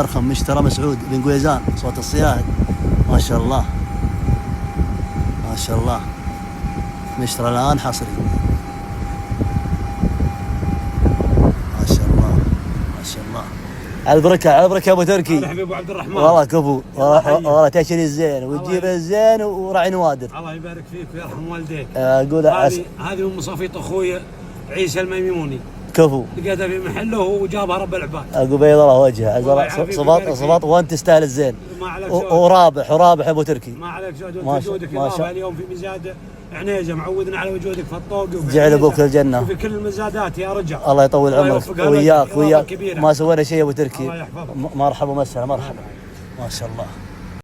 ارخم مشترى مسعود بن قويزان صوت الصياد. ما شاء الله ما شاء الله، مشترى الان حصري. ما شاء الله ما شاء الله. على البركه على البركه يا ابو تركي. هلا حبيبي عبد الرحمن. والله كفو، والله تشري الزين وتجيب الزين وراعي نوادر. الله يبارك فيك ويرحم والديك. اقول هذه ام صفيط اخوي عيسى الميموني. كفو. لقيتها في محله وجابها رب العباد. اقول بيض الله وجهه، صباط وانت تستاهل الزين. ورابح يا ابو تركي. ما عليك زود، وجودك اضافه اليوم في مزاد عنيزه، معودنا على وجودك في الطوق جعل ابوك في الجنه وفي كل المزادات يا رجال. الله يطول عمرك وياك كبيرة. ما سوينا شيء يا ابو تركي. الله يحفظك. مرحبا ومسهلا مرحبا. ما شاء الله.